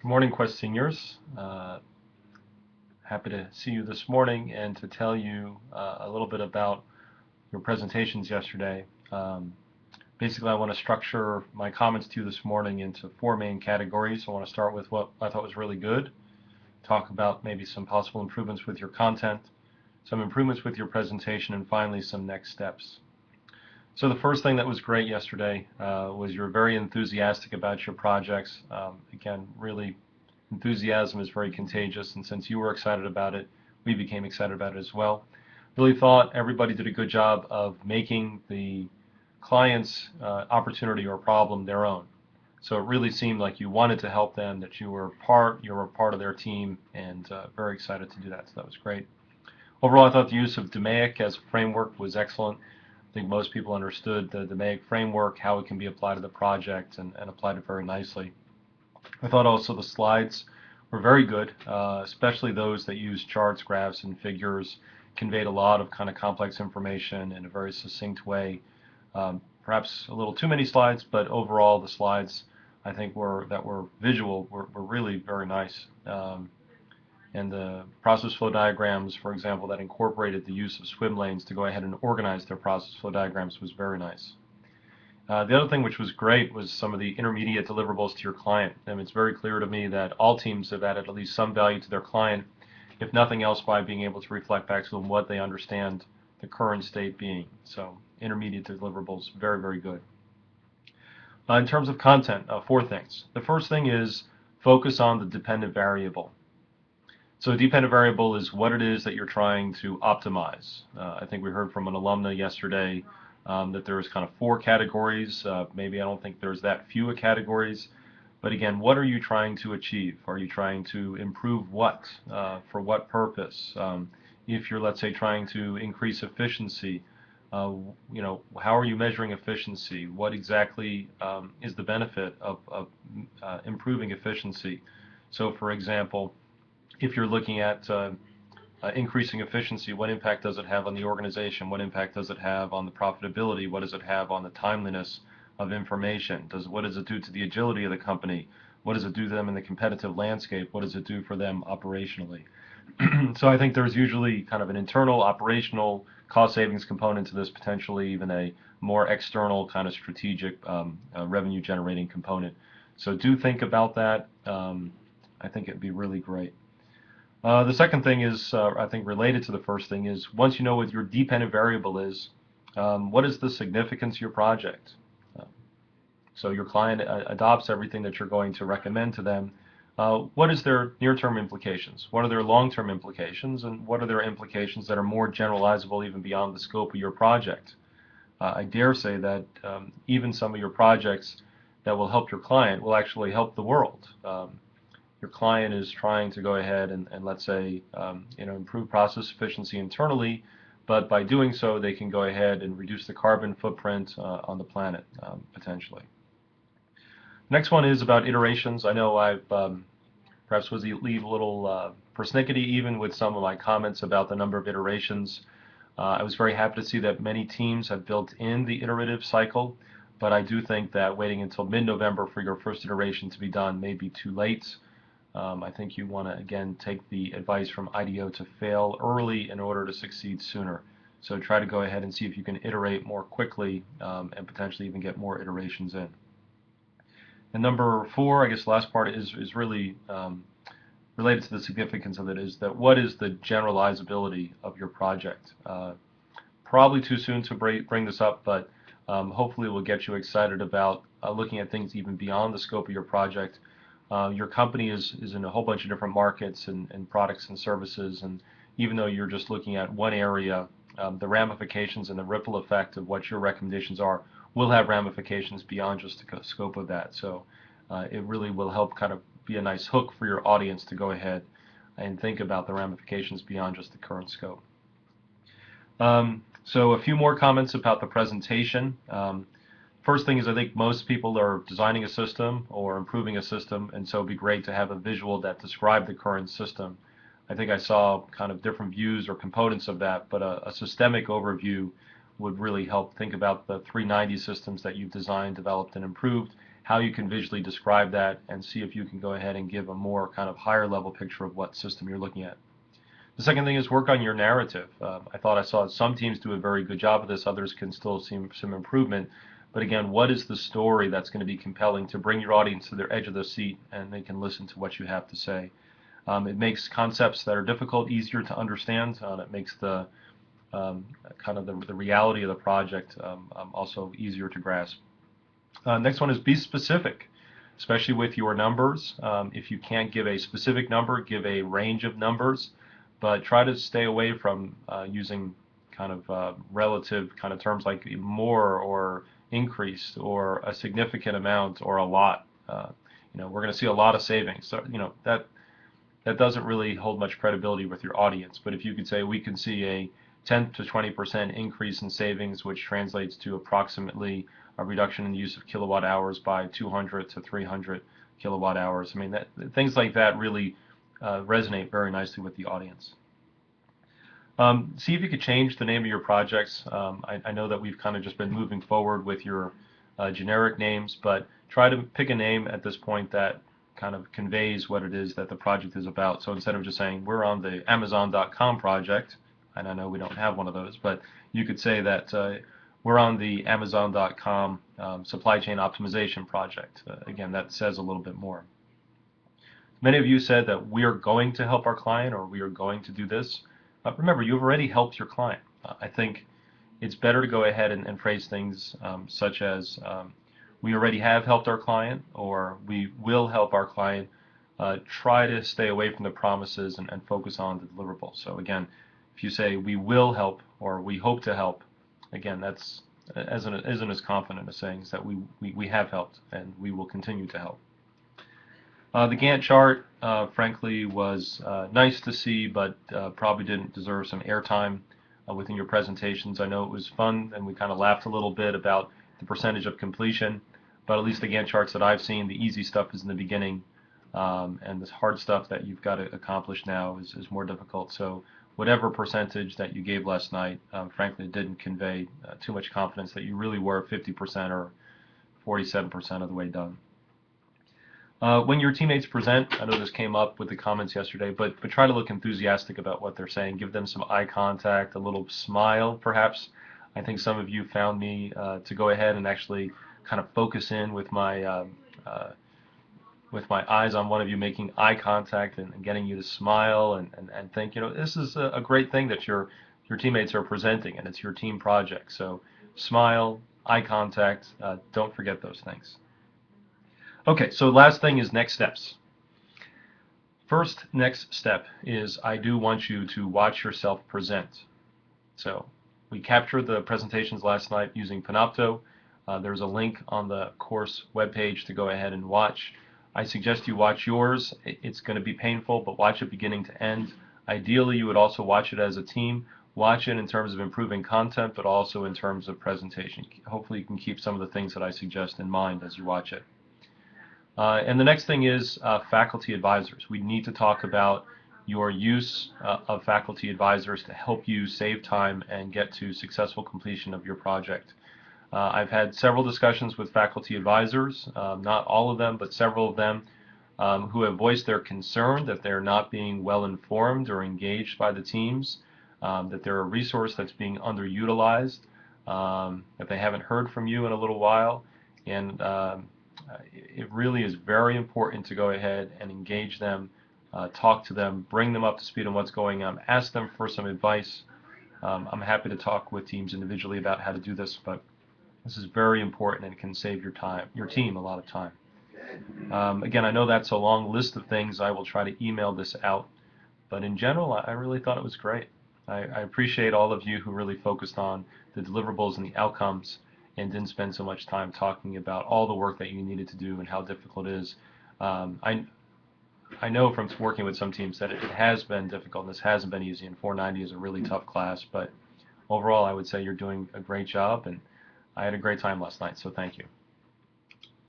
Good morning, Quest seniors. Happy to see you this morning and to tell you a little bit about your presentations yesterday. Basically, I want to structure my comments to you this morning into four main categories. I want to start with what I thought was really good, talk about maybe some possible improvements with your content, some improvements with your presentation, and finally some next steps. So the first thing that was great yesterday was you're very enthusiastic about your projects. Again, really, enthusiasm is very contagious, and since you were excited about it, we became excited about it as well. Really thought everybody did a good job of making the client's opportunity or problem their own. So it really seemed like you wanted to help them, that you were part of their team, and very excited to do that. So that was great. Overall, I thought the use of DMAIC as a framework was excellent. I think most people understood the DMAIC framework, how it can be applied to the project, and applied it very nicely. I thought also the slides were very good, especially those that use charts, graphs, and figures, conveyed a lot of kind of complex information in a very succinct way. Perhaps a little too many slides, but overall the slides I think that were visual were really very nice. And the process flow diagrams, for example, that incorporated the use of swim lanes to go ahead and organize their process flow diagrams was very nice. The other thing which was great was some of the intermediate deliverables to your client. And it's very clear to me that all teams have added at least some value to their client, if nothing else by being able to reflect back to them what they understand the current state being. So intermediate deliverables, very, very good. In terms of content, four things. The first thing is focus on the dependent variable. So a dependent variable is what it is that you're trying to optimize. I think we heard from an alumna yesterday that there's kind of four categories. Maybe I don't think there's that few categories. But again, what are you trying to achieve? Are you trying to improve what? For what purpose? If you're, let's say, trying to increase efficiency, how are you measuring efficiency? What exactly is the benefit of improving efficiency? So, for example, if you're looking at increasing efficiency, what impact does it have on the organization? What impact does it have on the profitability? What does it have on the timeliness of information? What does it do to the agility of the company? What does it do to them in the competitive landscape? What does it do for them operationally? So I think there's usually kind of an internal operational cost savings component to this, potentially even a more external kind of strategic revenue generating component. So do think about that. I think it'd be really great. The second thing is, I think related to the first thing, is once you know what your dependent variable is, what is the significance of your project? So your client adopts everything that you're going to recommend to them. What is their near-term implications? What are their long-term implications? And what are their implications that are more generalizable even beyond the scope of your project? I dare say that even some of your projects that will help your client will actually help the world. Your client is trying to go ahead and let's say improve process efficiency internally, but by doing so they can go ahead and reduce the carbon footprint on the planet potentially. Next one is about iterations. I know I've perhaps was leave a little persnickety even with some of my comments about the number of iterations. I was very happy to see that many teams have built in the iterative cycle, but I do think that waiting until mid-November for your first iteration to be done may be too late. I think you want to, again, take the advice from IDEO to fail early in order to succeed sooner. So try to go ahead and see if you can iterate more quickly and potentially even get more iterations in. And number four, I guess the last part is really related to the significance of it, is that what is the generalizability of your project? Probably too soon to bring this up, but hopefully it will get you excited about looking at things even beyond the scope of your project. Your company is in a whole bunch of different markets and products and services, and even though you're just looking at one area, the ramifications and the ripple effect of what your recommendations are will have ramifications beyond just the scope of that. So it really will help kind of be a nice hook for your audience to go ahead and think about the ramifications beyond just the current scope. So a few more comments about the presentation. First thing is, I think most people are designing a system or improving a system, and so it'd be great to have a visual that described the current system. I think I saw kind of different views or components of that, but a systemic overview would really help think about the 390 systems that you've designed, developed, and improved, how you can visually describe that, and see if you can go ahead and give a more kind of higher level picture of what system you're looking at. The second thing is work on your narrative. I thought I saw some teams do a very good job of this, others can still see some improvement. But again, what is the story that's going to be compelling to bring your audience to their edge of their seat and they can listen to what you have to say? It makes concepts that are difficult easier to understand. It makes the kind of the reality of the project also easier to grasp. Next one is be specific, especially with your numbers. If you can't give a specific number, give a range of numbers, but try to stay away from using kind of relative kind of terms like more or increased or a significant amount or a lot. We're going to see a lot of savings. So, that doesn't really hold much credibility with your audience. But if you could say we can see a 10 to 20% increase in savings, which translates to approximately a reduction in the use of kilowatt hours by 200 to 300 kilowatt hours. I mean, things like that really resonate very nicely with the audience. See if you could change the name of your projects. I know that we've kind of just been moving forward with your generic names, but try to pick a name at this point that kind of conveys what it is that the project is about. So instead of just saying we're on the Amazon.com project, and I know we don't have one of those, but you could say that we're on the Amazon.com supply chain optimization project. Again, that says a little bit more. Many of you said that we are going to help our client or we are going to do this. Remember, you've already helped your client. I think it's better to go ahead and phrase things such as we already have helped our client or we will help our client. Try to stay away from the promises and focus on the deliverables. So again, if you say we will help or we hope to help, again, that's isn't as confident as saying that we have helped and we will continue to help. The Gantt chart, frankly, was nice to see, but probably didn't deserve some airtime within your presentations. I know it was fun, and we kind of laughed a little bit about the percentage of completion, but at least the Gantt charts that I've seen, the easy stuff is in the beginning, and this hard stuff that you've got to accomplish now is more difficult. So whatever percentage that you gave last night, frankly, it didn't convey too much confidence that you really were 50% or 47% of the way done. When your teammates present, I know this came up with the comments yesterday, but try to look enthusiastic about what they're saying. Give them some eye contact, a little smile, perhaps. I think some of you found me to go ahead and actually kind of focus in with my eyes on one of you, making eye contact and getting you to smile and think, this is a great thing that your teammates are presenting, and it's your team project. So smile, eye contact, don't forget those things. Okay, so last thing is next steps. First next step is I do want you to watch yourself present. So we captured the presentations last night using Panopto. There's a link on the course webpage to go ahead and watch. I suggest you watch yours. It's going to be painful, but watch it beginning to end. Ideally, you would also watch it as a team. Watch it in terms of improving content, but also in terms of presentation. Hopefully you can keep some of the things that I suggest in mind as you watch it. And the next thing is faculty advisors. We need to talk about your use of faculty advisors to help you save time and get to successful completion of your project. I've had several discussions with faculty advisors, not all of them, but several of them, who have voiced their concern that they're not being well informed or engaged by the teams, that they're a resource that's being underutilized, that they haven't heard from you in a little while, and it really is very important to go ahead and engage them, talk to them, bring them up to speed on what's going on, ask them for some advice. I'm happy to talk with teams individually about how to do this, but this is very important and can save your team a lot of time. Again, I know that's a long list of things. I will try to email this out, but in general, I really thought it was great. I appreciate all of you who really focused on the deliverables and the outcomes and didn't spend so much time talking about all the work that you needed to do and how difficult it is. I know from working with some teams that it has been difficult and this hasn't been easy, and 490 is a really tough class, but overall I would say you're doing a great job, and I had a great time last night, so thank you.